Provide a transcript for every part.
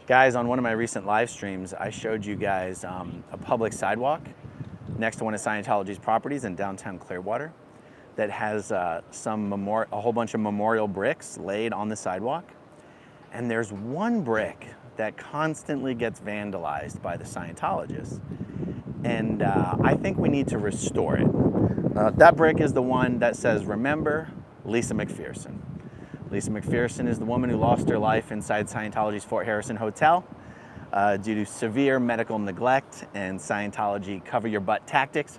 Guys, on one of my recent live streams, I showed you guys a public sidewalk next to one of Scientology's properties in downtown Clearwater that has a whole bunch of memorial bricks laid on the sidewalk. And there's one brick that constantly gets vandalized by the Scientologists. And I think we need to restore it. That brick is the one that says, "Remember Lisa McPherson." Lisa McPherson is the woman who lost her life inside Scientology's Fort Harrison Hotel due to severe medical neglect and Scientology cover-your-butt tactics.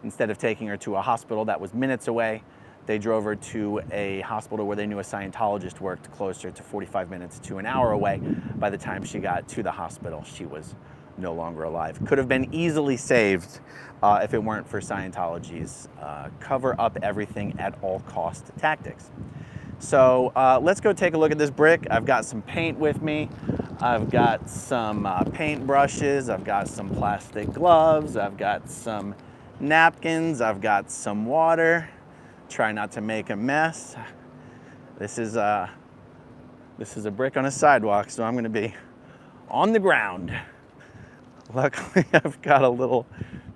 Instead of taking her to a hospital that was minutes away, they drove her to a hospital where they knew a Scientologist worked closer to 45 minutes to an hour away. By the time she got to the hospital, she was no longer alive. Could have been easily saved if it weren't for Scientology's cover up everything at all cost tactics. So let's go take a look at this brick. I've got some paint with me. I've got some paint brushes. I've got some plastic gloves. I've got some napkins. I've got some water. Try not to make a mess. This is a brick on a sidewalk, so I'm going to be on the ground. Luckily, I've got a little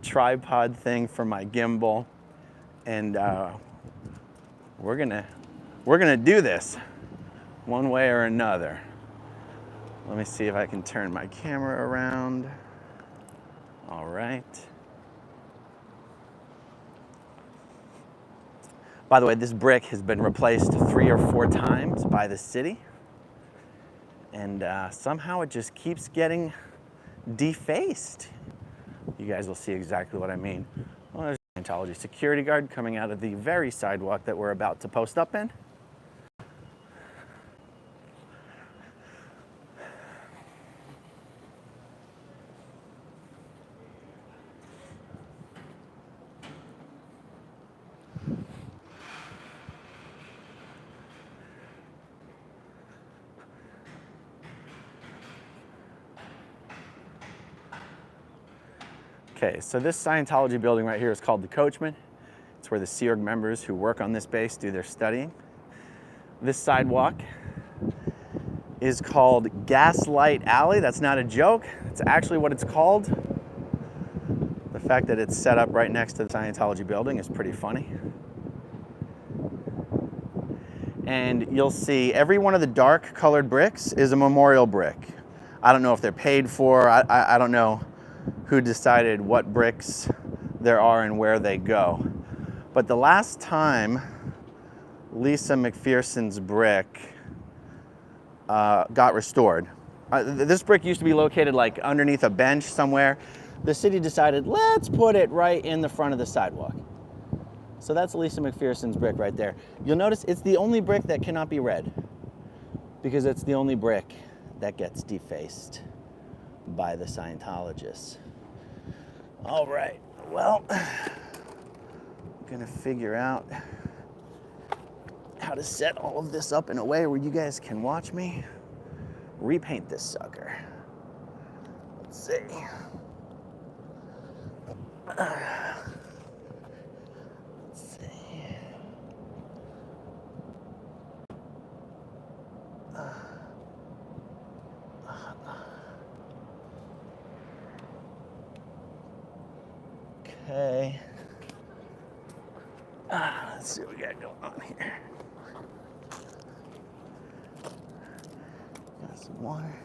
tripod thing for my gimbal, and we're gonna do this one way or another. Let me see if I can turn my camera around. All right. By the way, this brick has been replaced 3 or 4 times by the city, and somehow it just keeps getting defaced. You guys will see exactly what I mean. Well, there's a Scientology security guard coming out of the very sidewalk that we're about to post up in. Okay, so this Scientology building right here is called the Coachman. It's where the Sea Org members who work on this base do their studying. This sidewalk is called Gaslight Alley. That's not a joke. It's actually what it's called. The fact that it's set up right next to the Scientology building is pretty funny. And you'll see every one of the dark colored bricks is a memorial brick. I don't know if they're paid for. I don't know who decided what bricks there are and where they go. But the last time Lisa McPherson's brick got restored, this brick used to be located like underneath a bench somewhere. The city decided, let's put it right in the front of the sidewalk. So that's Lisa McPherson's brick right there. You'll notice it's the only brick that cannot be read because it's the only brick that gets defaced by the Scientologists. All right, well, I'm gonna figure out how to set all of this up in a way where you guys can watch me repaint this sucker. Let's see. Okay. Let's see what we got going on here. Got some water.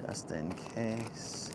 Just in case.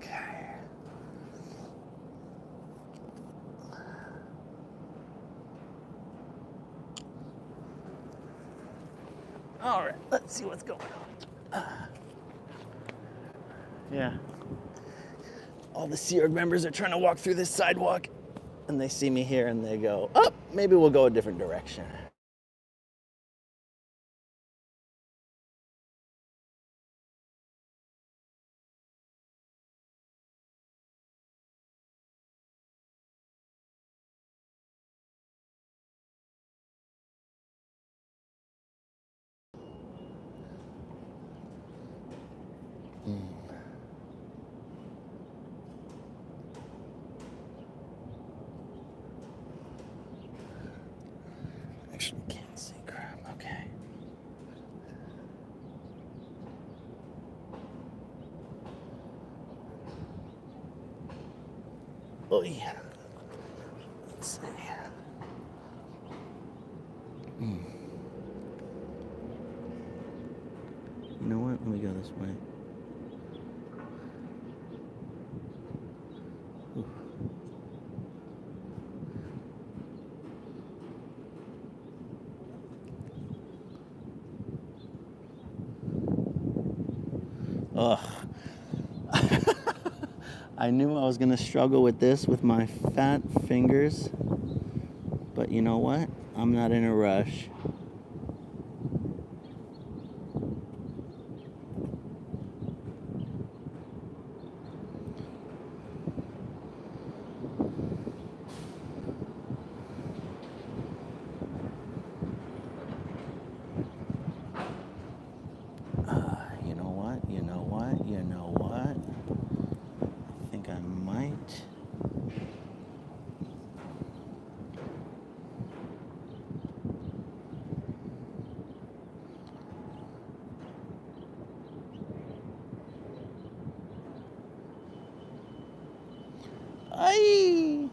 Okay. All right, let's see what's going on. Yeah. All the Sea Org members are trying to walk through this sidewalk, and they see me here and they go, oh, maybe we'll go a different direction. Actually, can't see crap. Okay. Oh, yeah. Let's see. You know what? Let me go this way. Ooh. Ugh. I knew I was going to struggle with this with my fat fingers, but you know what? I'm not in a rush. You know what? I think I might. Aye.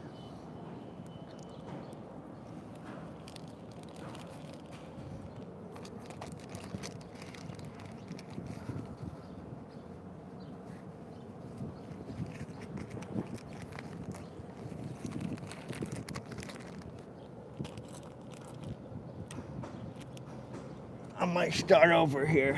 I might start over here.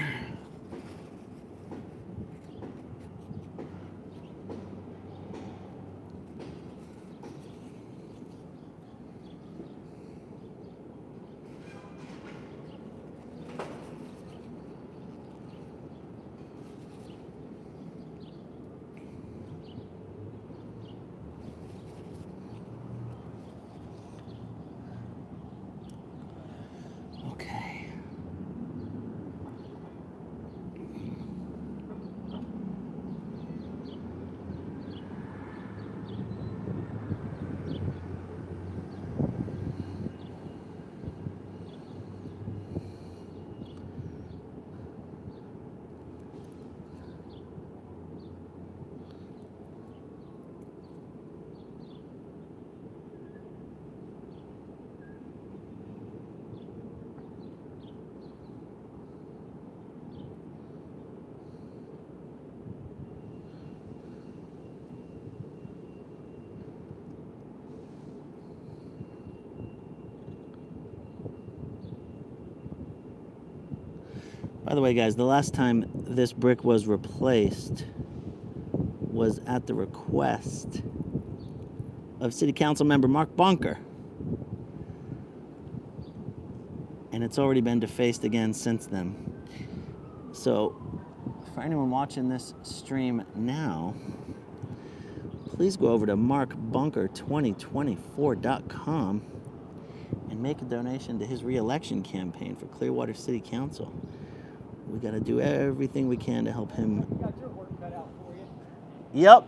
Okay. By the way, guys, the last time this brick was replaced was at the request of City Council member Mark Bunker. And it's already been defaced again since then. So, for anyone watching this stream now, please go over to markbunker2024.com and make a donation to his re-election campaign for Clearwater City Council. We got to do everything we can to help him. You got your work cut out for you. Yep.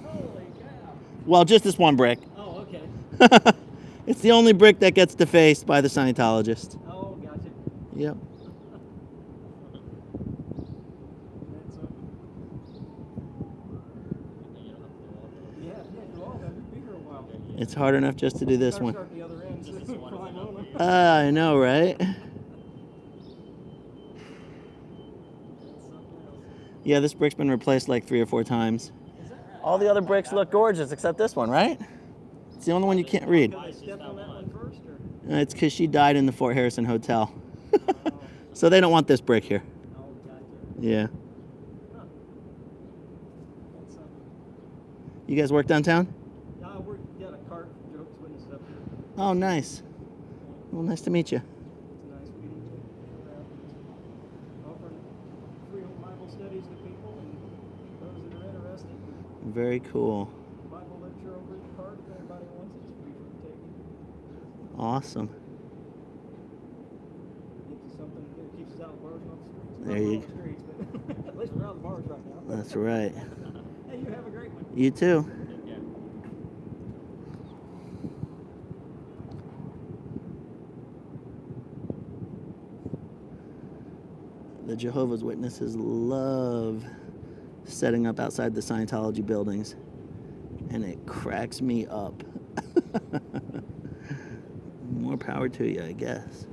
Holy cow. Well, just this one brick. Oh, okay. It's the only brick that gets defaced by the Scientologist. Oh, gotcha. Yep. It's hard enough just to do this one. The other end. I know, right? Yeah, this brick's been replaced like 3 or 4 times. Is that All the other bricks look gorgeous except this one, right? It's the only one you can't read. Could I step on that one first, or? It's because she died in the Fort Harrison Hotel. So they don't want this brick here. Oh, gotcha. Yeah. Huh. That's something. You guys work downtown? Yeah, we got a cart for jokes witness up here. Oh, nice. Well, nice to meet you. It's a nice meeting you. Offering free Bible studies to people and those that are interested. Very cool. Bible lecture over at the park if anybody wants it. It's free for the taking. Awesome. Gives us something that keeps us out of bars and on the streets. There Not you on the streets, but at least we're out of the bars right now. That's right. Hey, you have a great one. You too. Yeah. The Jehovah's Witnesses love setting up outside the Scientology buildings, and it cracks me up. More power to you, I guess.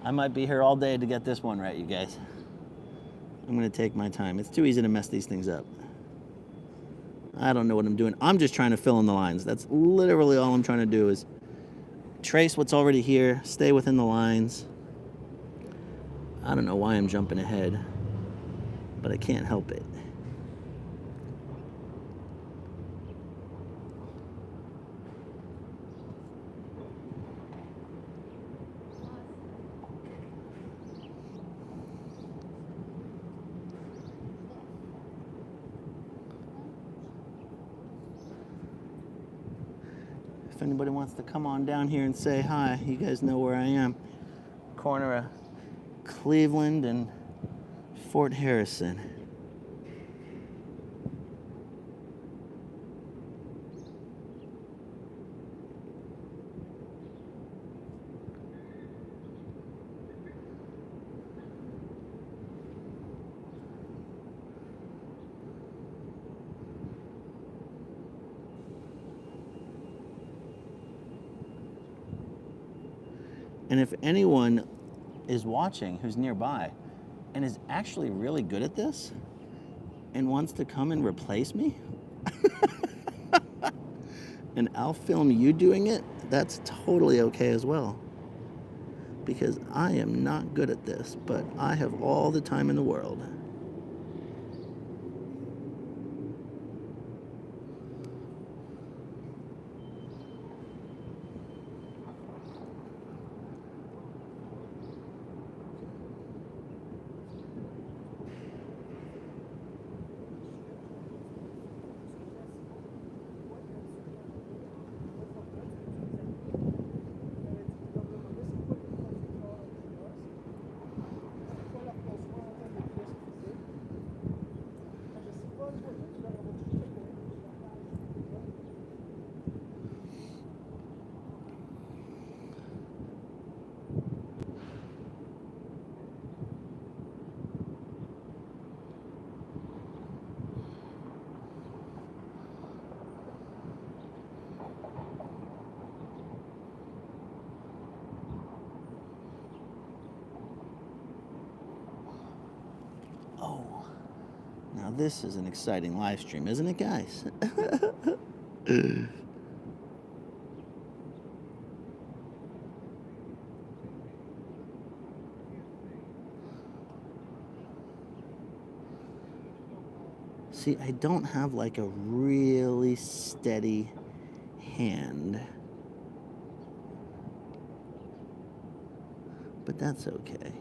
I might be here all day to get this one right, you guys. I'm going to take my time. It's too easy to mess these things up. I don't know what I'm doing. I'm just trying to fill in the lines. That's literally all I'm trying to do is trace what's already here, stay within the lines. I don't know why I'm jumping ahead, but I can't help it. If anybody wants to come on down here and say hi, you guys know where I am. Corner of Cleveland and Fort Harrison. And if anyone is watching who's nearby and is actually really good at this and wants to come and replace me, and I'll film you doing it, that's totally okay as well. Because I am not good at this, but I have all the time in the world. Oh, now this is an exciting live stream, isn't it, guys? See, I don't have like a really steady hand, but that's okay.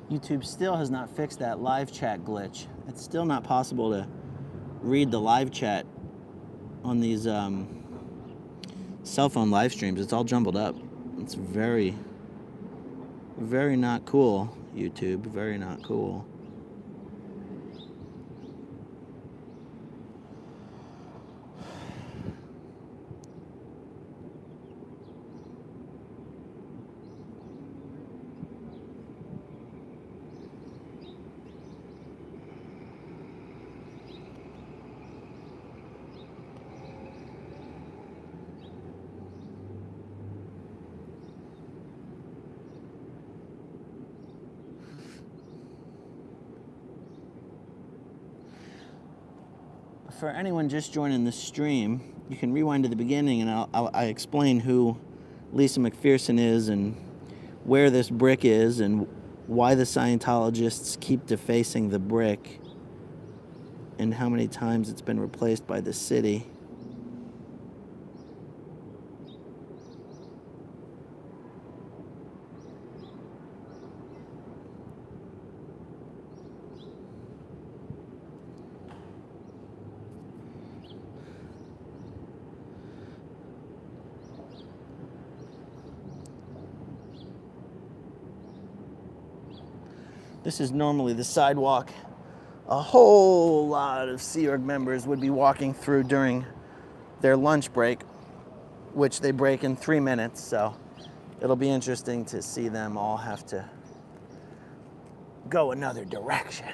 YouTube still has not fixed that live chat glitch. It's still not possible to read the live chat on these cell phone live streams. It's all jumbled up. It's very, very not cool, YouTube. Very not cool. For anyone just joining the stream, you can rewind to the beginning and I explain who Lisa McPherson is and where this brick is and why the Scientologists keep defacing the brick and how many times it's been replaced by the city. This is normally the sidewalk a whole lot of Sea Org members would be walking through during their lunch break, which they break in 3 minutes, so it'll be interesting to see them all have to go another direction.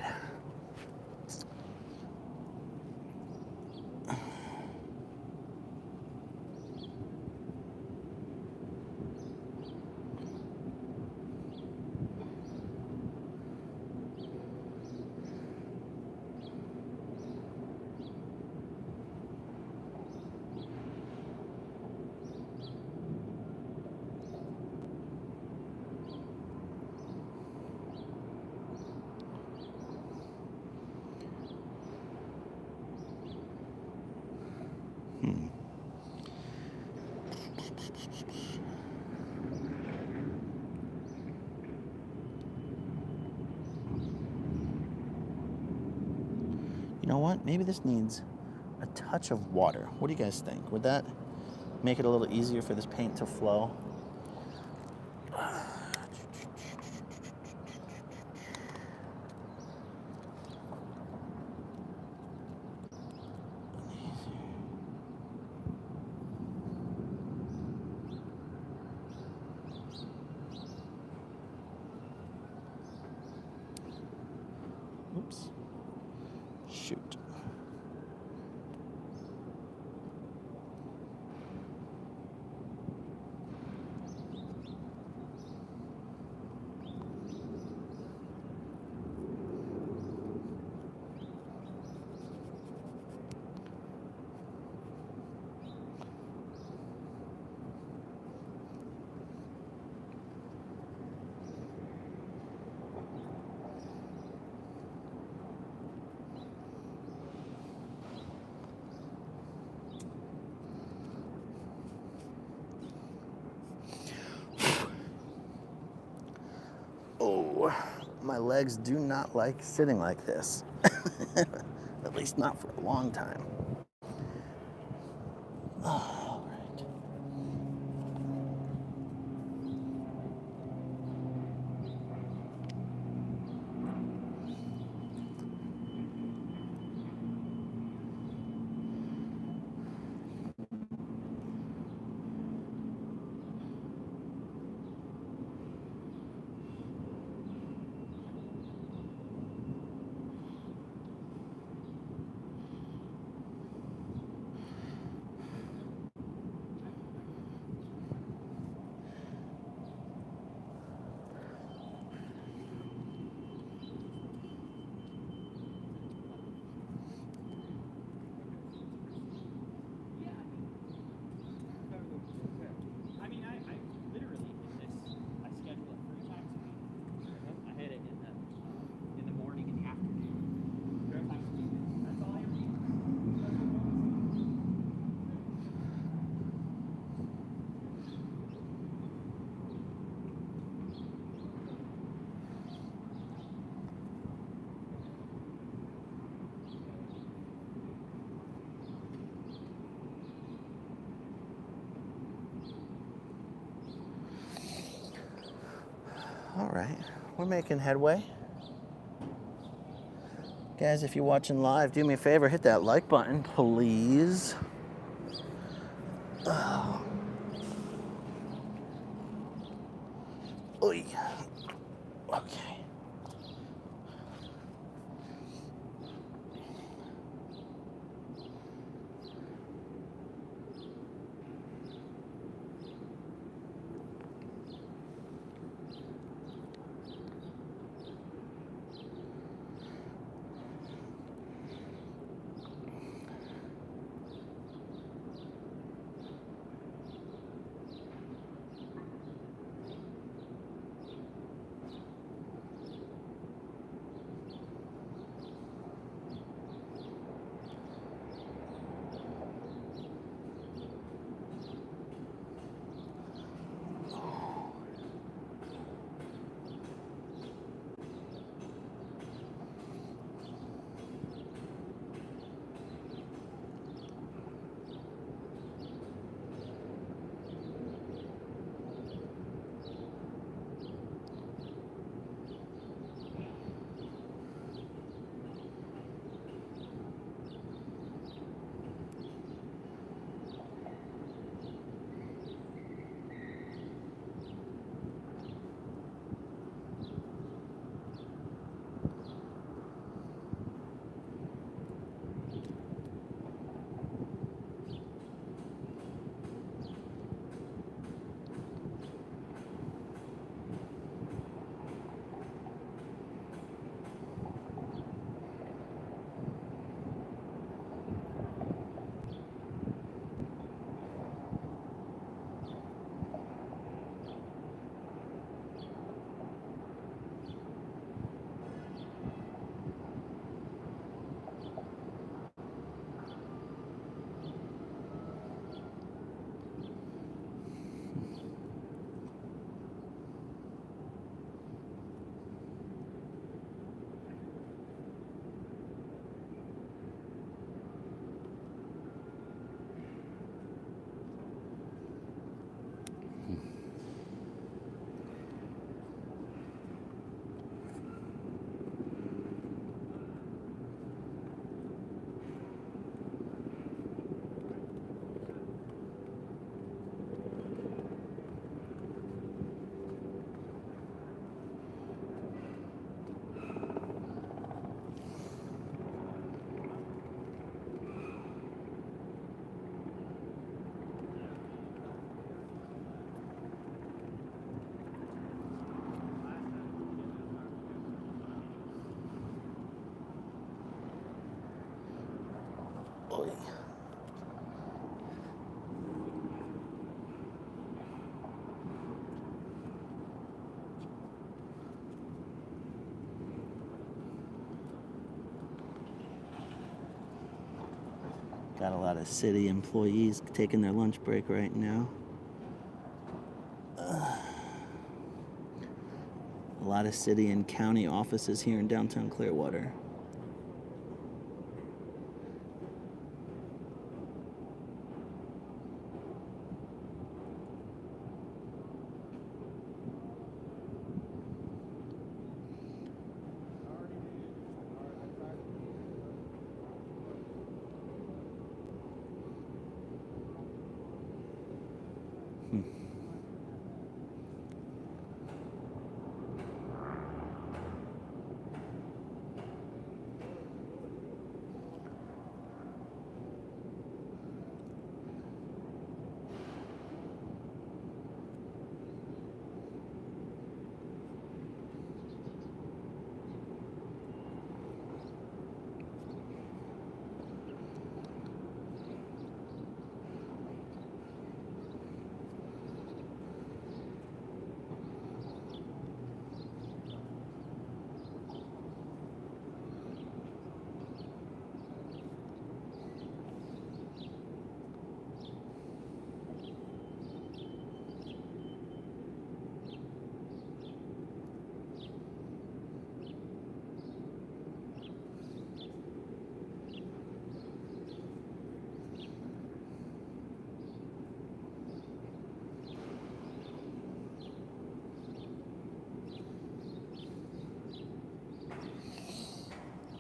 You know what? Maybe this needs a touch of water. What do you guys think? Would that make it a little easier for this paint to flow? Oops. Shoot. Oh, my legs do not like sitting like this. At least not for a long time. All right. right, we're making headway. Guys, if you're watching live, do me a favor, hit that like button, please. Oh. Oy. Okay. Oy. Got a lot of city employees taking their lunch break right now. A lot of city and county offices here in downtown Clearwater.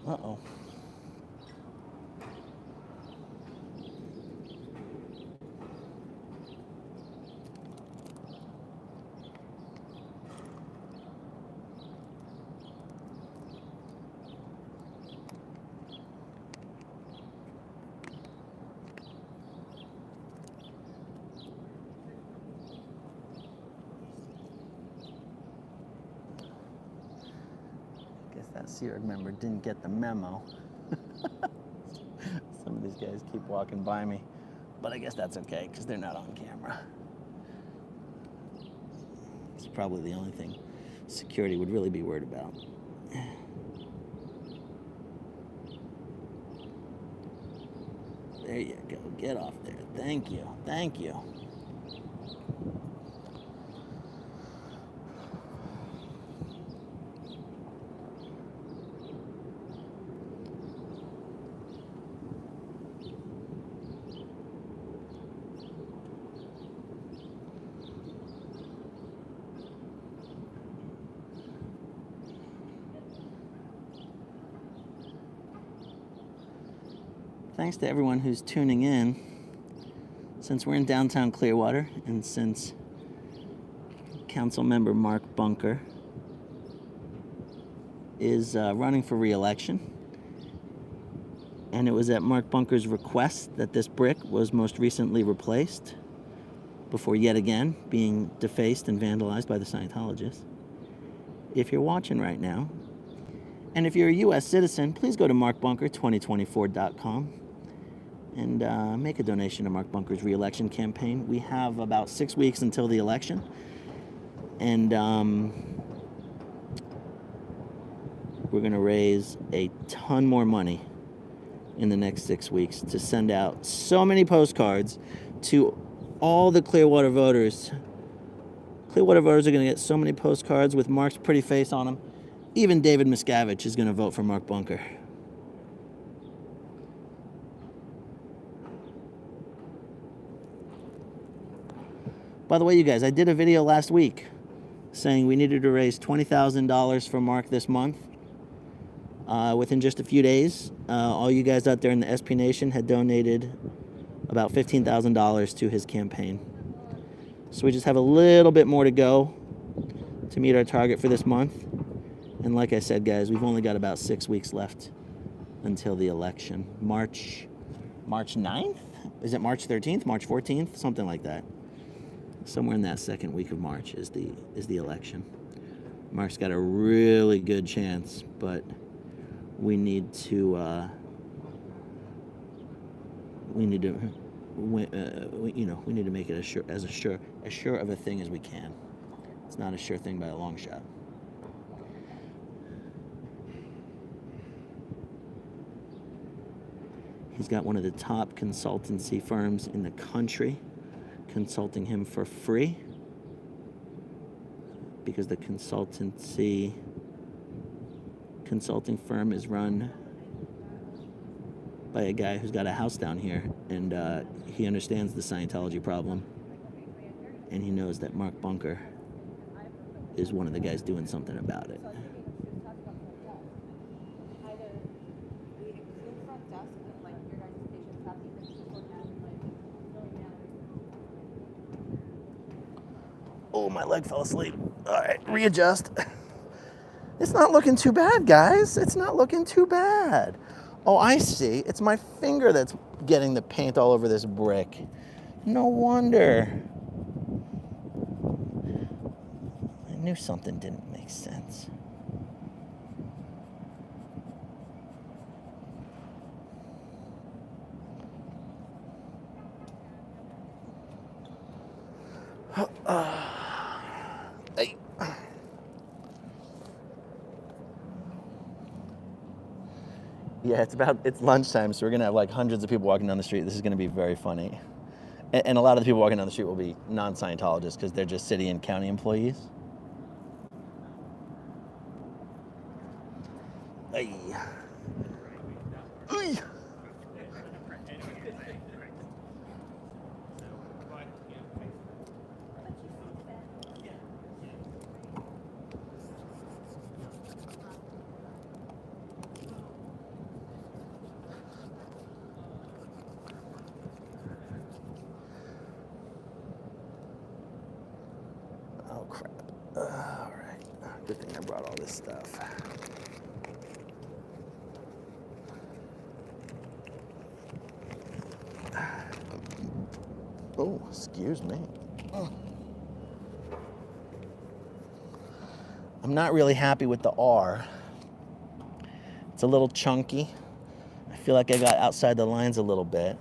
Uh-oh. Guess that Sea Org member didn't get the memo. Some of these guys keep walking by me, but I guess that's okay because they're not on camera. It's probably the only thing security would really be worried about. There you go. Get off there. Thank you. Thank you. Thanks to everyone who's tuning in. Since we're in downtown Clearwater and since Council Member Mark Bunker is running for re-election, and it was at Mark Bunker's request that this brick was most recently replaced before yet again being defaced and vandalized by the Scientologists. If you're watching right now, and if you're a U.S. citizen, please go to markbunker2024.com and make a donation to Mark Bunker's re-election campaign. We have about 6 weeks until the election, and we're going to raise a ton more money in the next 6 weeks to send out so many postcards to all the Clearwater voters. Clearwater voters are going to get so many postcards with Mark's pretty face on them. Even David Miscavige is going to vote for Mark Bunker. By the way, you guys, I did a video last week saying we needed to raise $20,000 for Mark this month. Within just a few days, all you guys out there in the SP Nation had donated about $15,000 to his campaign. So we just have a little bit more to go to meet our target for this month. And like I said, guys, we've only got about 6 weeks left until the election. March 9th? Is it March 13th, March 14th? Something like that. Somewhere in that second week of March is the election. Mark's got a really good chance, but we need to make it as sure of a thing as we can. It's not a sure thing by a long shot. He's got one of the top consultancy firms in the country consulting him for free, because the consulting firm is run by a guy who's got a house down here, and he understands the Scientology problem, and he knows that Mark Bunker is one of the guys doing something about it. Oh, my leg fell asleep. All right, readjust. It's not looking too bad, guys. It's not looking too bad. Oh, I see. It's my finger that's getting the paint all over this brick. No wonder. I knew something didn't make sense. Hey. Yeah, it's lunchtime, so we're gonna have like hundreds of people walking down the street. This is gonna be very funny. And a lot of the people walking down the street will be non-Scientologists because they're just city and county employees. Hey. Hey. this stuff. Oh, excuse me. I'm not really happy with the R. It's a little chunky. I feel like I got outside the lines a little bit.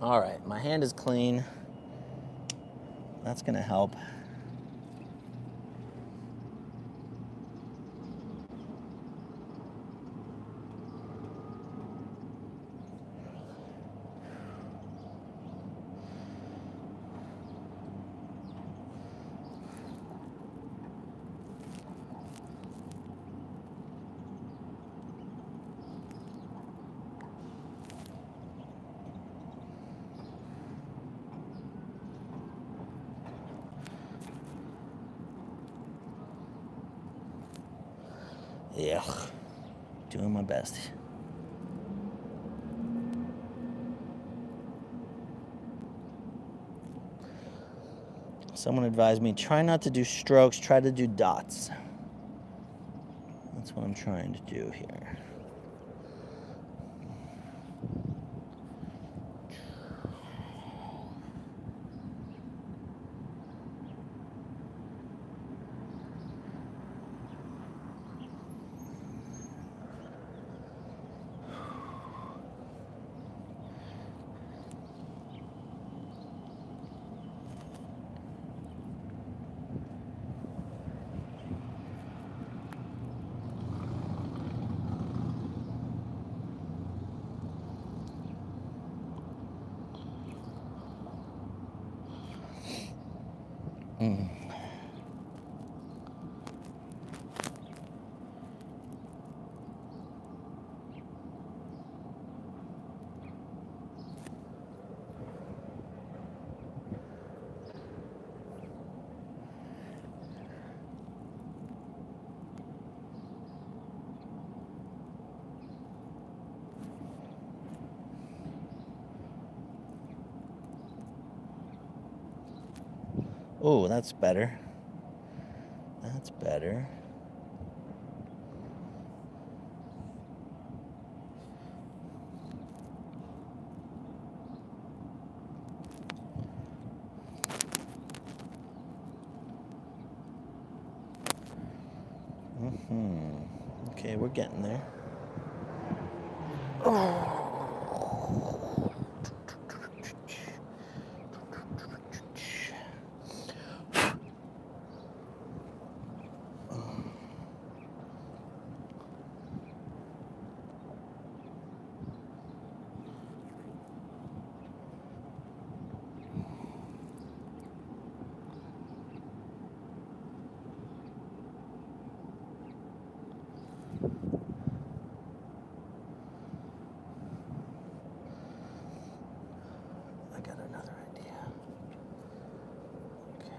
All right, my hand is clean. That's gonna help. Yeah, doing my best. Someone advised me, try not to do strokes, try to do dots. That's what I'm trying to do here. Oh, that's better. That's better. Okay, we're getting there. I got another idea. Okay.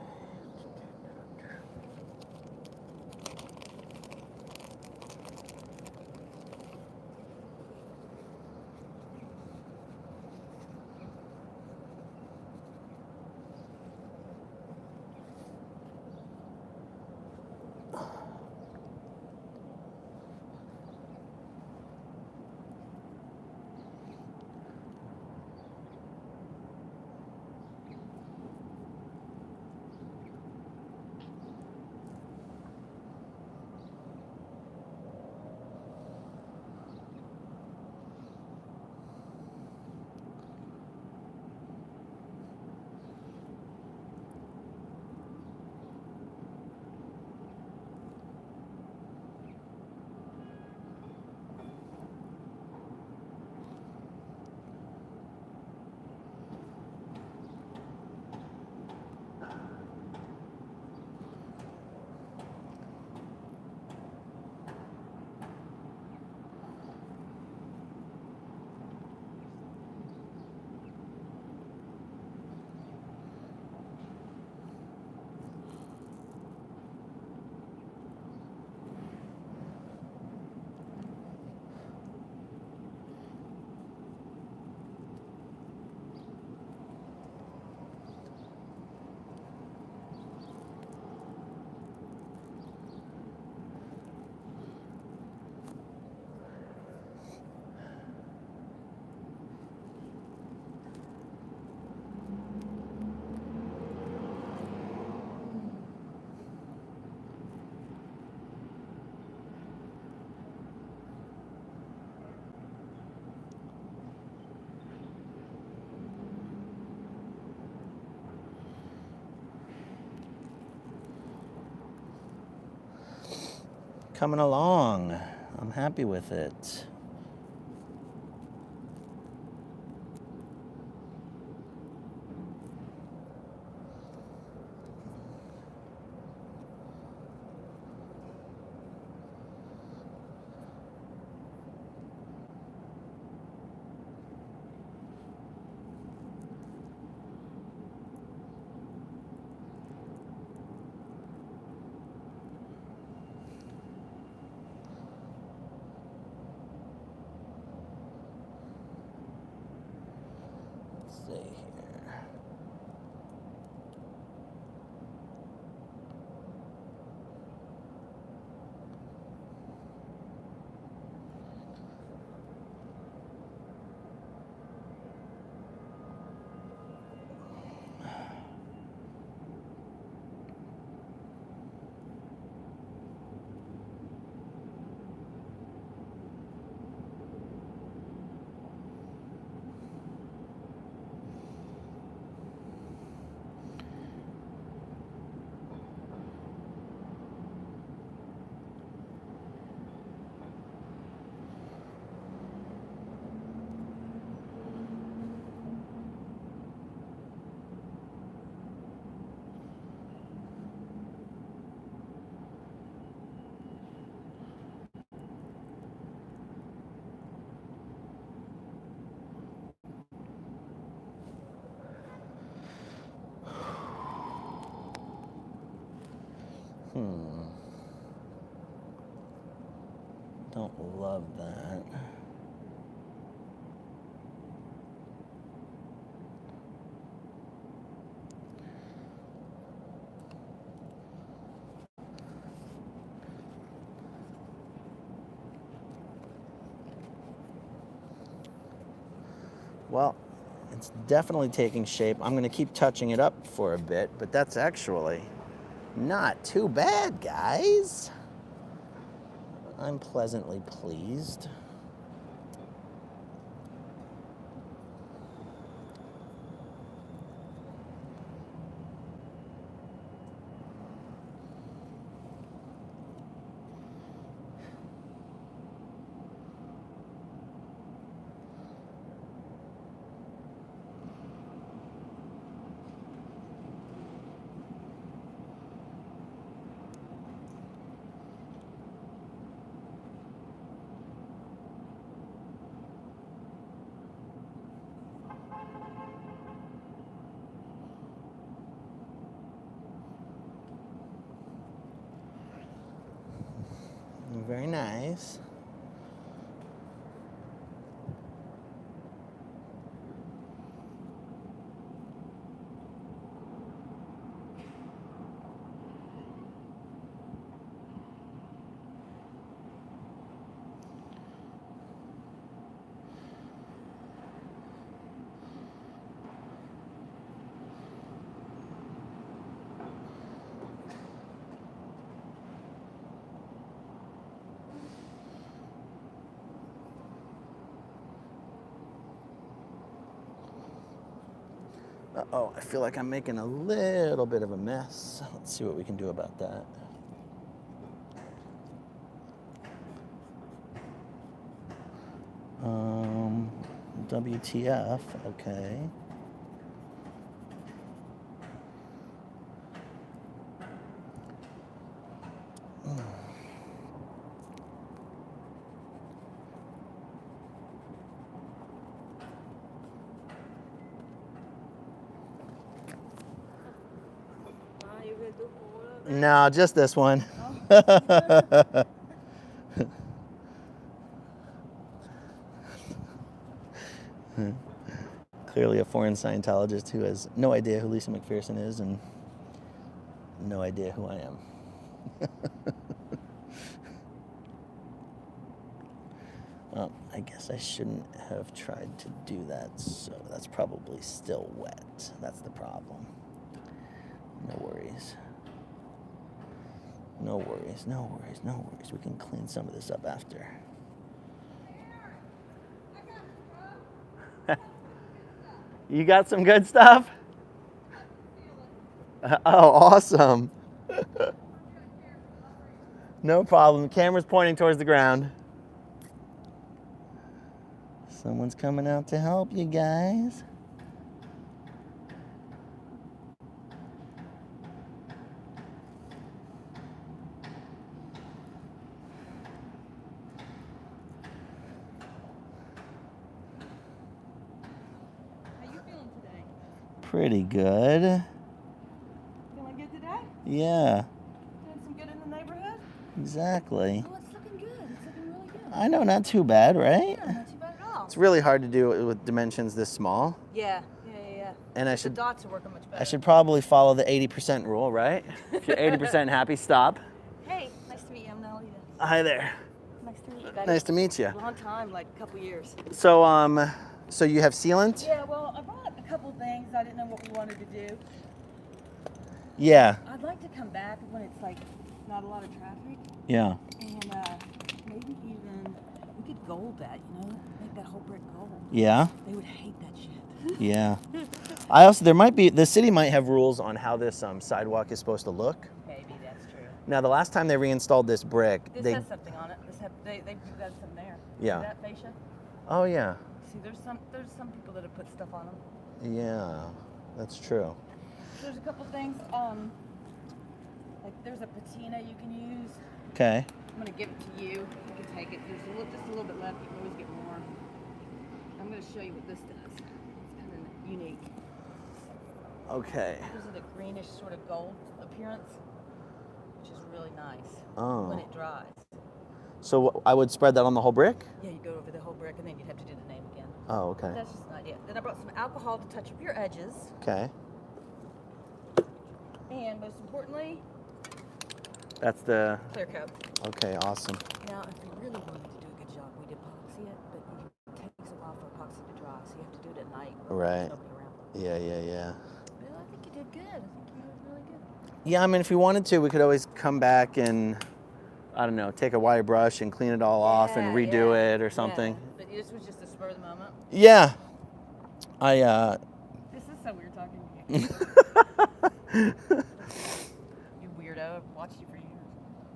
coming along. I'm happy with it. See here. Don't love that. Well, it's definitely taking shape. I'm going to keep touching it up for a bit, but that's actually not too bad, guys. I'm pleasantly pleased. Very nice. Uh-oh, I feel like I'm making a little bit of a mess. Let's see what we can do about that. WTF, okay. No, just this one. Clearly a foreign Scientologist who has no idea who Lisa McPherson is and no idea who I am. Well, I guess I shouldn't have tried to do that, so that's probably still wet. That's the problem. No worries. No worries, no worries, no worries. We can clean some of this up after. You got some good stuff? Oh, awesome. No problem. The camera's pointing towards the ground. Someone's coming out to help you guys. How you feeling today? Pretty good. Feeling good today? Yeah, Doing some good in the neighborhood? exactly. Oh, it's looking good. It's looking really good. I know, not too bad, right? Yeah, not too bad at all. It's really hard to do it with dimensions this small. Yeah. And The dots are working much better. I should probably follow the 80% rule, right? If you're 80% happy, stop. Hey, nice to meet you. I'm Nalita. Hi there. Nice to meet you guys. Nice to meet you. Long time, like a couple years. So, so you have sealant? Yeah, well, I brought a couple things. I didn't know what we wanted to do. Yeah. I'd like to come back when it's like not a lot of traffic, Yeah. and maybe even we could gold that, make that whole brick gold. Yeah. They would hate that shit. Yeah. The city might have rules on how this sidewalk is supposed to look. Maybe that's true. Now, the last time they reinstalled this brick, This they. has something on it. They've got some there. Yeah. See that fascia? Oh yeah. See, there's some people that have put stuff on them. Yeah, that's true. There's a couple things. Like there's a patina you can use. Okay. I'm gonna give it to you. You can take it. There's just a little bit left. You can always get more. I'm gonna show you what this does. It's kind of unique. Okay. Gives it a greenish sort of gold appearance, which is really nice Oh. when it dries. So I would spread that on the whole brick? Yeah, you go over the whole brick and then you'd have to do the name again. Oh, okay. That's just an idea. Then I brought some alcohol to touch up your edges. Okay. And most importantly, That's the. clear coat. Okay, awesome. Now, if you really wanted to do a good job, we'd epoxy it, but it takes a while for epoxy to dry, so you have to do it at night. When Right. there's nobody around. Yeah. Well, I think you did good. I think you did really good. Yeah, I mean, if we wanted to, we could always come back and, I don't know, take a wire brush and clean it all off and redo it or something. Yeah. But this was just a spur of the moment. Yeah. This is so weird talking to you. You weirdo. I've watched you for years.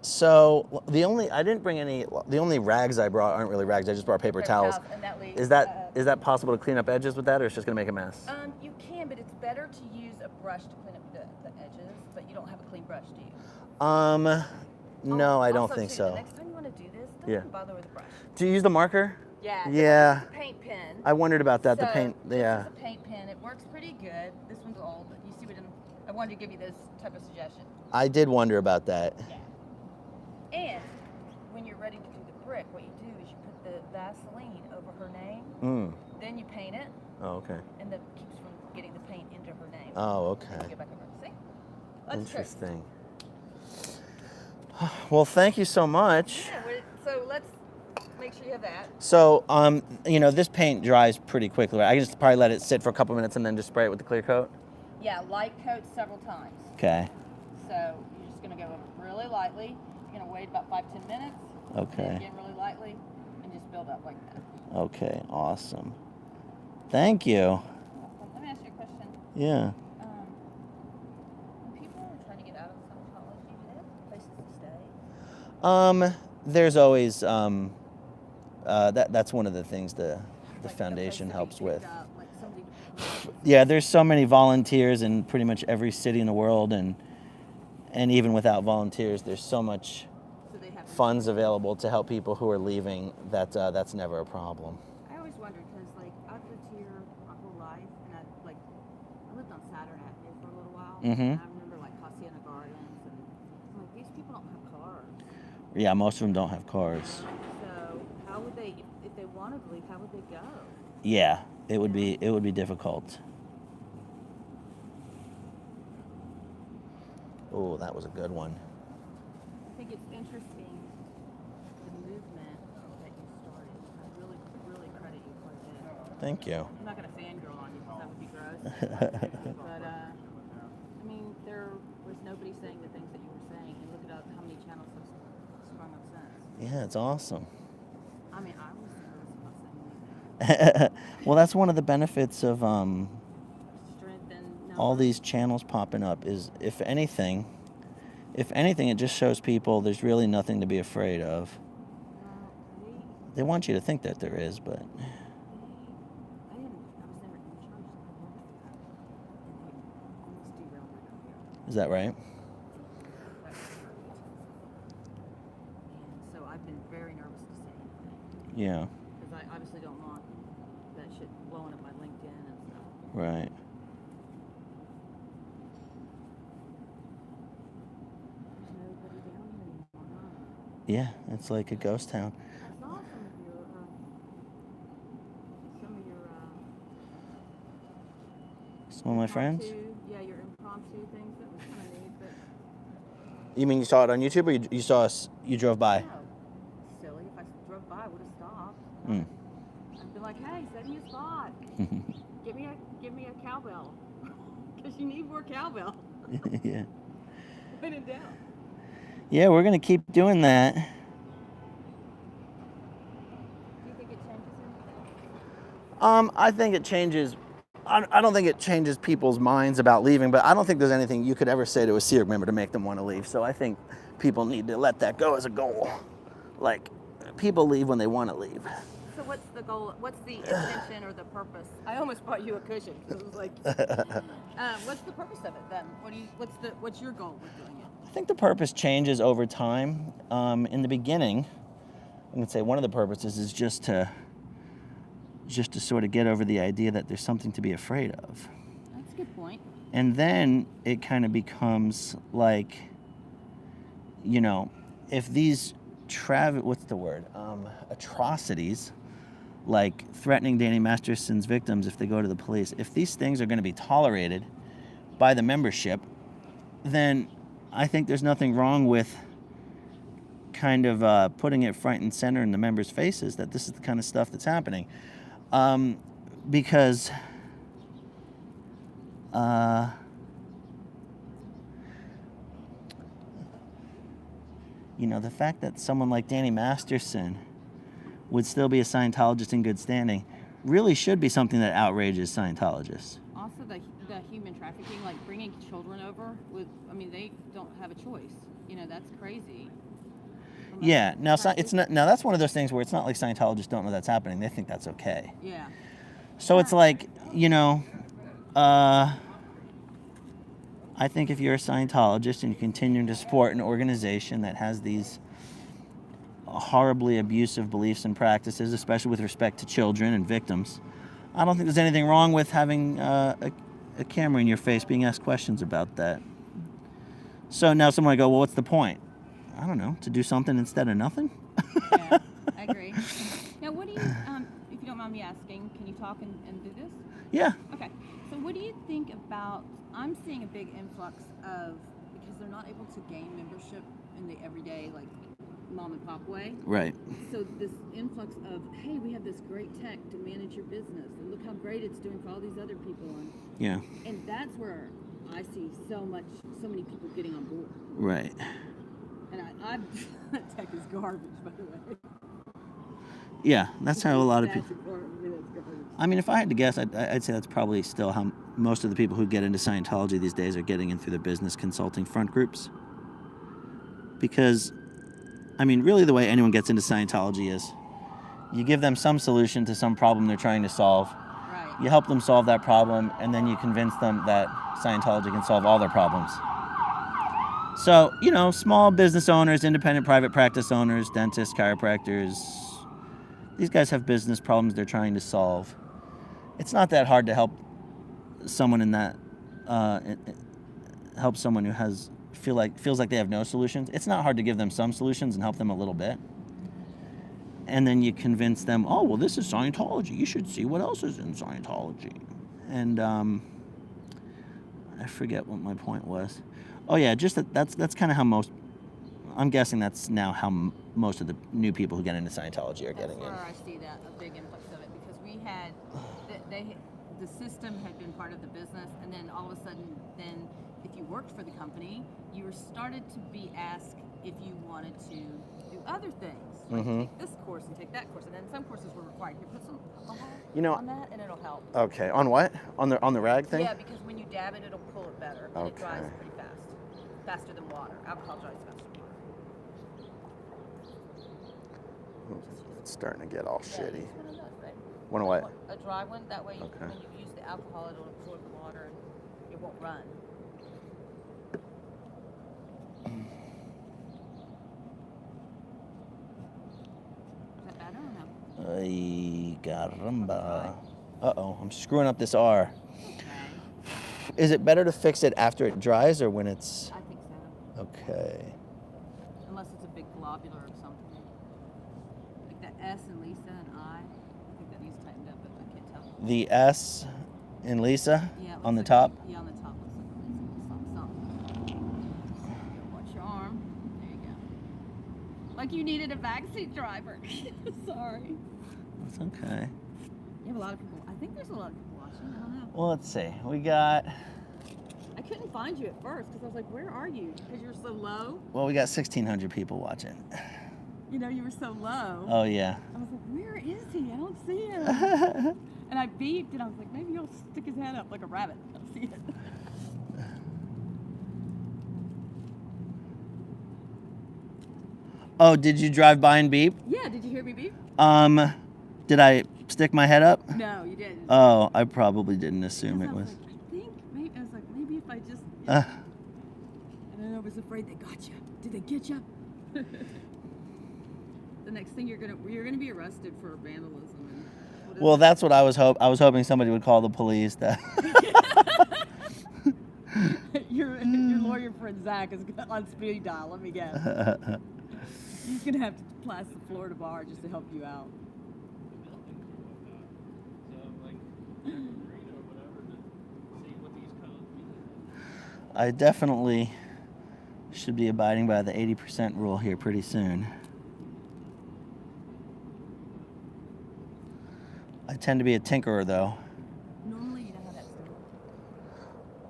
So the only rags I brought aren't really rags. I just brought paper towels. And that leaves, Is that possible to clean up edges with that, or it's just gonna make a mess? You can, but it's better to use a brush to clean up the edges. But you don't have a clean brush, do you? No, I don't Also, think too, so. The next time you want to do this, don't Yeah. even bother with a brush. Do you use the marker? Yeah. Yeah. This is a paint pen. I wondered about that. The So, paint. Yeah. This is a paint pen. It works pretty good. This one's old, but you see what I wanted to give you this type of suggestion. I did wonder about that. Yeah. And when you're ready to do the brick, what you do is you put the Vaseline over her name. Then you paint it, Oh, okay. and that keeps from getting the paint into her name. Oh, Then you okay. get back over. See? That's Interesting. Well, thank you so much. Yeah. So let's make sure you have that. So, this paint dries pretty quickly. Right? I can just probably let it sit for a couple minutes and then just spray it with the clear coat. Yeah, light coat several times. Okay. So you're just gonna go over really lightly. You're gonna wait about 5-10 minutes. Okay. And again, really lightly, and just build up like that. Okay. Awesome. Thank you. Let me ask you a question. Yeah. When people are trying to get out of Scientology, do they have places to stay? There's always that's one of the things the Like a foundation place to be helps with. picked up, like somebody to- Yeah, there's so many volunteers in pretty much every city in the world, and even without volunteers, there's so much So they have. funds available to help people who are leaving that that's never a problem. I always wondered because, like, I've lived here my whole life, and I lived on Saturn Avenue for a little while. Mhm. And I remember like Hacienda Gardens, and I'm like, these people don't have cars. Yeah, most of them don't have cars. So how would they, if they wanted to leave, how would they go? Yeah, it would be difficult. Oh, that was a good one. I think it's interesting the movement that you started. I really, really credit you quite a bit. Thank you. I'm not going to fangirl on you because that would be gross. But, I mean, there was nobody saying the things that you were saying, and look at how many channels have sprung up since. Yeah, it's awesome. I mean, I was nervous about saying anything. Well, that's one of the benefits of Strength and all numbers. these channels popping up is, if anything, if anything, it just shows people there's really nothing to be afraid of. Well, They want you to think that there is, but I was never in church. I worked with them, and they almost derailed my career. is that right? That was perfect. And so I've been very nervous to say anything. Yeah, Because I obviously don't want that shit blowing up my LinkedIn and stuff. right. There's nobody down here anymore, huh? Yeah, it's like a ghost town. I saw Some of my friends? Yeah, your impromptu things. That was kind of neat, but You mean you saw it on YouTube, or you saw us? You drove by? no, silly. If I drove by, I would have stopped. Mm. I'd be like, hey, send me a spot. Give me a cowbell. Because you need more cowbell. Yeah. When in doubt. Yeah, we're gonna keep doing that. Do you think it changes anything? I think it changes. I don't think it changes people's minds about leaving, but I don't think there's anything you could ever say to a SEERG member to make them want to leave. So I think people need to let that go as a goal. Like, people leave when they want to leave. So what's the goal? What's the intention or the purpose? I almost bought you a cushion because it was like, what's the purpose of it then? What's your goal with doing it? I think the purpose changes over time. In the beginning, I can say one of the purposes is just to sort of get over the idea that there's something to be afraid of. That's a good point. And then it kind of becomes like, you know, if these atrocities, like threatening Danny Masterson's victims if they go to the police, if these things are going to be tolerated by the membership, then I think there's nothing wrong with kind of putting it front and center in the members' faces that this is the kind of stuff that's happening. Because you know, the fact that someone like Danny Masterson would still be a Scientologist in good standing really should be something that outrages Scientologists. Also, the human trafficking, like bringing children over they don't have a choice. You know, that's crazy. Yeah. Now it's not. Now that's one of those things where it's not like Scientologists don't know that's happening. They think that's okay. Yeah. So it's like, you know, I think if you're a Scientologist and you continue to support an organization that has these horribly abusive beliefs and practices, especially with respect to children and victims, I don't think there's anything wrong with having a camera in your face being asked questions about that. So now someone might go, well, what's the point? I don't know, to do something instead of nothing? Yeah, I agree. Now, what do you, if you don't mind me asking, can you talk and do this? Yeah. Okay. So what do you think about, I'm seeing a big influx of, because they're not able to gain membership in the everyday, like, mom and pop way. Right. So this influx of, hey, we have this great tech to manage your business, and look how great it's doing for all these other people. Yeah. And that's where I see so many people getting on board. Right. And that tech is garbage, by the way. Yeah, that's how a lot of people. That's garbage. I mean, if I had to guess, I'd say that's probably still how most of the people who get into Scientology these days are getting in through the business consulting front groups. Because, I mean, really the way anyone gets into Scientology is you give them some solution to some problem they're trying to solve. Right. You help them solve that problem, and then you convince them that Scientology can solve all their problems. So, you know, small business owners, independent private practice owners, dentists, chiropractors, these guys have business problems they're trying to solve. It's not that hard to help someone in that, help someone who feels like they have no solutions. It's not hard to give them some solutions and help them a little bit. And then you convince them, oh, well, this is Scientology. You should see what else is in Scientology. And I forget what my point was. Oh, yeah, just that's kind of how I'm guessing that's now how most of the new people who get into Scientology are getting in. That's where I see that, a big influx of it, because we had, the system had been part of the business, and then all of a sudden, then if you worked for the company, you were started to be asked if you wanted to do other things, like take this course and take that course, and then some courses were required. You put some alcohol on that, and it'll help. Okay, on what? On the rag thing? Yeah, because when you dab it, it'll pull it better, and it dries pretty fast. faster than water. Alcohol dries faster than water. It's starting to get all Yeah, shitty. use one of those, babe. One of what? A dry one. That way, Okay. when you use the alcohol, it'll absorb the water and it won't run. Is that better or no? Ay, caramba. Uh-oh, I'm screwing up this R. Okay. Is it better to fix it after it dries or when it's... I think so. Okay. Unless it's a big globular or something. Like that S in Lisa and I think that needs tightened up, but I can't tell. The S in Lisa Yeah, it on the looks top? like, yeah, on the top looks like a something. Watch your arm. There you go. Like you needed a backseat driver. Sorry. That's okay. You have a lot of people. I think there's a lot of people watching. I don't know. Well, let's see. We got... I couldn't find you at first because I was like, where are you? Because you were so low. Well, we got 1,600 people watching. You know, you were so low. Oh, yeah. I was like, where is he? I don't see him. And I beeped and I was like, maybe he'll stick his head up like a rabbit. I don't see it. Oh, did you drive by and beep? Yeah, did you hear me beep? Did I stick my head up? No, you didn't. Oh, I probably didn't assume Because it I was. like, I think, maybe, I was like, maybe if I just. Uh, And then I was afraid they got you. Did they get you? The next thing you're gonna be arrested for vandalism. And what is well, it? that's what I was hoping somebody would call the police. That your lawyer friend Zach is on speed dial. Let me guess. He's gonna have to pass the Florida bar just to help you out. I definitely should be abiding by the 80% rule here pretty soon. I tend to be a tinkerer, though. Normally, you know how that's done.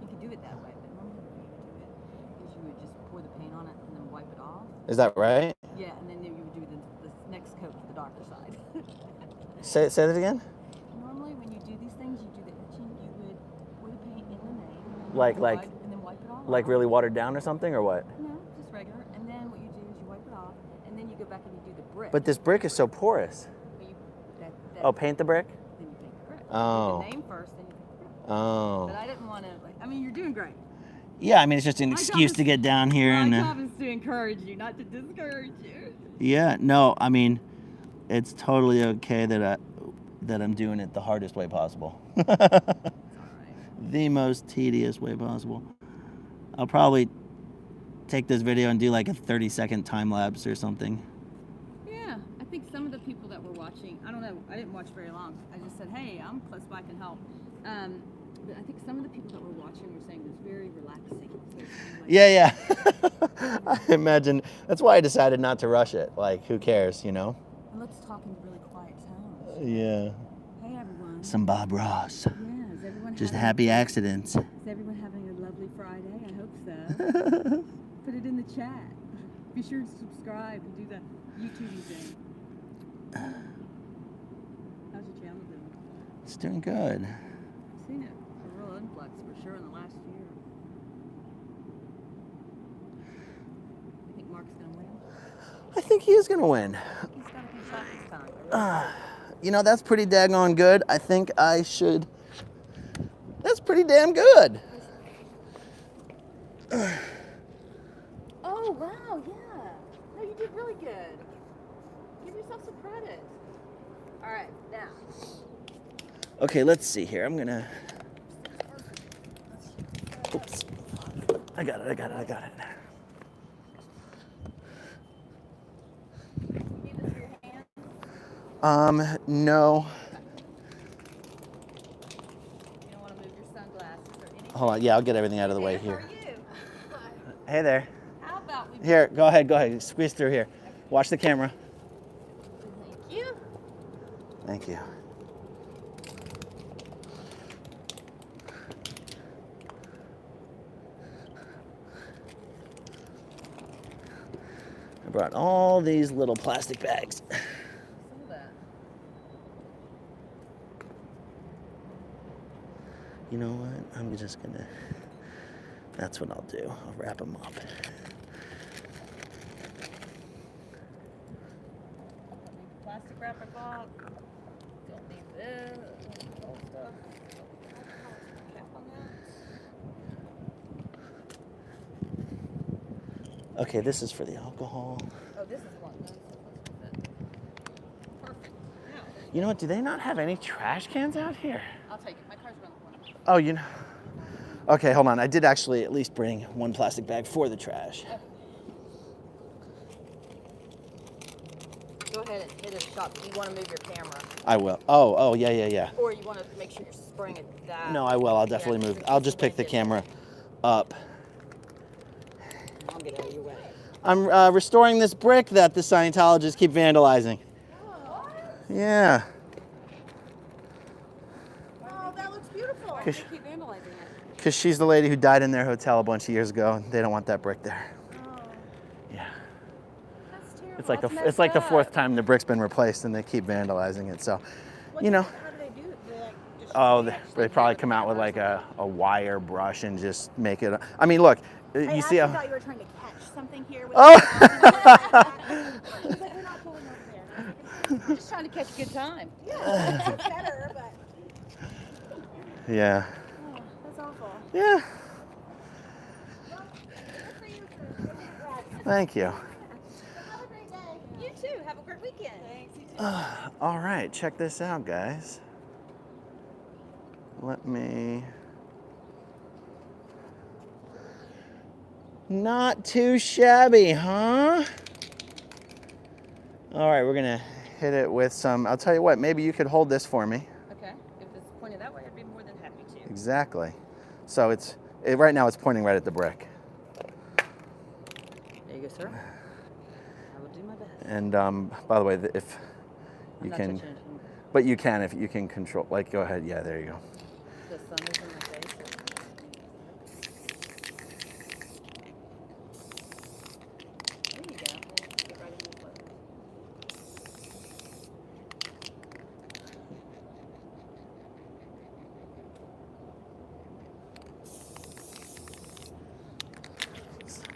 You could do it that way, but normally the way you would do it is you would just pour the paint on it and then wipe it off. Is that right? Yeah, and then you would do the next coat for the darker side. Say that again? Normally, when you do these things, you do the etching, you would pour the paint in the name. Like- and then wipe it off. Like really watered down or something, or what? No, just regular. And then what you do is you wipe it off, and then you go back and you do the brick. But this brick is so porous. But you, that, Oh, paint the brick? Then you paint the brick. Oh. You do the name first, then you paint the brick. Oh. But I didn't want to, like, I mean, you're doing great. Yeah, I mean, it's just an My job excuse is- to get down here My and... job is to encourage you, not to discourage you. Yeah, no, I mean, it's totally okay that I'm doing it the hardest way possible. It's all right. The most tedious way possible. I'll probably take this video and do like a 30-second time lapse or something. Yeah, I think some of the people that were watching, I don't know, I didn't watch very long. I just said, hey, I'm close by, I can help. But I think some of the people that were watching were saying it was very relaxing. So it's kind of like, Yeah. I imagine that's why I decided not to rush it. Like, who cares, you know? And let's talk in really quiet tones. Yeah. Hey, everyone. Some Bob Ross. Yeah, is everyone Just having, happy accidents. Is everyone having a lovely Friday? I hope so. Put it in the chat. Be sure to subscribe and do the YouTube thing. How's your channel doing? It's doing good. I've seen it. A real influx for sure in the last year. You think Mark's gonna win? I think he is going to win. He's got a few shots this time. I really You know, that's pretty daggone good. I think I should... That's pretty damn good. Oh, wow, yeah. No, you did really good. Give yourself some credit. All right, now. Okay, let's see here. I'm going to... Oops. I got it. Give this your hand. No. You don't want to move your sunglasses or anything. Hold on. Yeah, I'll get everything out of the way How here. are you? Hey there. How about we Here, go ahead. Squeeze through here. Watch the camera. Thank you. Thank you. I brought all these little plastic bags. Some of that. You know what? I'm just gonna That's what I'll do. I'll wrap them up. Plastic wrapper box. Don't need this. Old stuff. Cap on that. Okay, this is for the alcohol. Oh, this is one. That's perfect. Now, You know what? Do they not have any trash cans out here? I'll take it. My car's around the corner. Oh, you know. Okay, hold on. I did actually at least bring one plastic bag for the trash. Go ahead and hit a shot. You want to move your camera, I will. Oh, yeah. or you want to make sure you're spraying it that. No, I will. I'll definitely move. I'll just pick the camera up. I'll get out of your way. I'm restoring this brick that the Scientologists keep vandalizing. Yeah. Oh, that looks beautiful. They keep vandalizing it. Because she's the lady who died in their hotel a bunch of years ago, and they don't want that brick there. Oh, Yeah. that's terrible. It's like That's it's like the messed fourth up. time the brick's been replaced, and they keep vandalizing it. So, you know. How do they do it? They like just Oh, they probably come out with like a wire brush and just make it. I mean, look, you see I how. thought you were trying to catch something here. With Oh! He's like, we're not going over there. I'm just trying to catch a good time. Yeah, that's better, but Yeah. oh, that's awful. Yeah. Good for you for getting it right. Thank you. Have a great day. You too. Have a great weekend. Thanks. You too. All right, check this out, guys. Let me. Not too shabby, huh? All right, we're gonna hit it with some. I'll tell you what. Maybe you could hold this for me. Okay. If it's pointed that way, I'd be more than happy to. Exactly. So right now it's pointing right at the brick. There you go, sir. I will do my best. And by the way, if I'm you not can, touching it. but you can if you can control. Like, go ahead. Yeah, there you go. The sun is in my face. There you go. Get right in the clothes.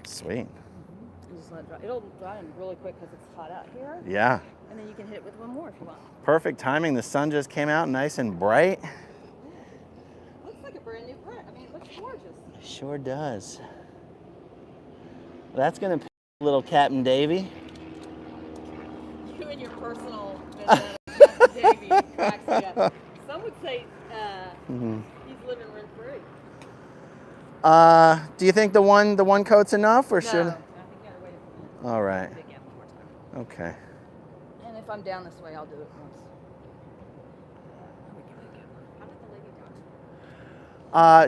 Sweet. You just let it dry. It'll dry in really quick because it's hot out here. Yeah. And then you can hit it with one more if you want. Perfect timing. The sun just came out nice and bright. Looks like a brand new brick. I mean, it looks gorgeous. Sure does. That's gonna pick little Captain Davy. You and your personal vendetta, Captain Davy, cracks me up. Some would say he's living rent free. Do you think the one coat's enough, or No, should? I think you gotta wait a minute. All right. Dig out one more time. Okay. And if I'm down this way, I'll do it once. How did the lady die?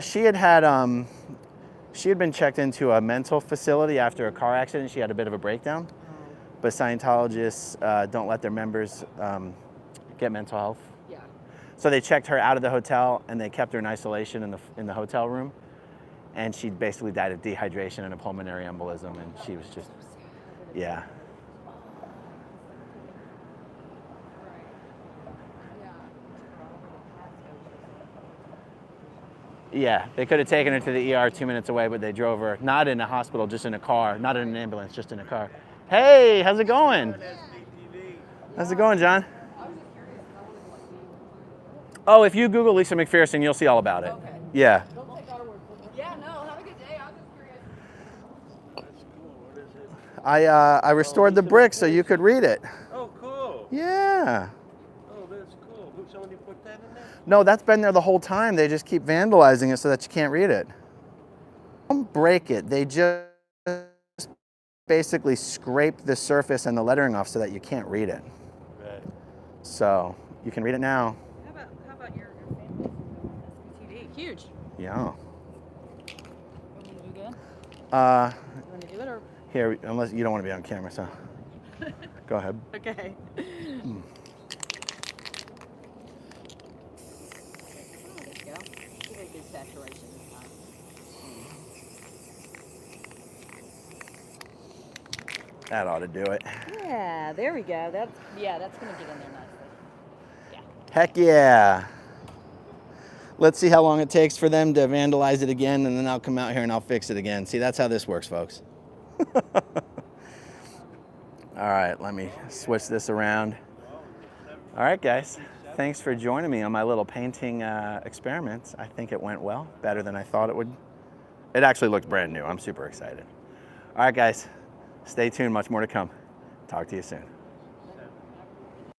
She had been checked into a mental facility after a car accident. She had a bit of a breakdown. But Scientologists don't let their members get mental health. Yeah. So they checked her out of the hotel and they kept her in isolation in the hotel room. And she basically died of dehydration and a pulmonary embolism, and she was just, yeah. Yeah, they could have taken her to the ER 2 minutes away, but they drove her, not in a hospital, just in a car, not in an ambulance, just in a car. Hey, how's it going? How's it going, John? Oh, if you Google Lisa McPherson, you'll see all about it. Okay. Yeah. Don't take our word for it. Yeah, no, have a good day. I was just curious. That's cool. What is it? I restored the brick so you could read it. Oh, cool. Yeah. Oh, that's cool. Somebody put that in there? No, that's been there the whole time. They just keep vandalizing it so that you can't read it. Don't break it. They just basically scrape the surface and the lettering off so that you can't read it. Right. So you can read it now. How about your family? SBTV. Huge. Yeah. You want me to do good? You Uh, want to do it or? here, unless you don't want to be on camera, so go ahead. Okay. Oh, there you go. Give it a good saturation this time. That ought to do it. Yeah, there we go. That's gonna get in there nicely. Yeah. Heck yeah. Let's see how long it takes for them to vandalize it again, and then I'll come out here and I'll fix it again. See, that's how this works, folks. All right, let me switch this around. All right, guys. Thanks for joining me on my little painting experiments. I think it went well, better than I thought it would. It actually looked brand new. I'm super excited. All right, guys. Stay tuned. Much more to come. Talk to you soon.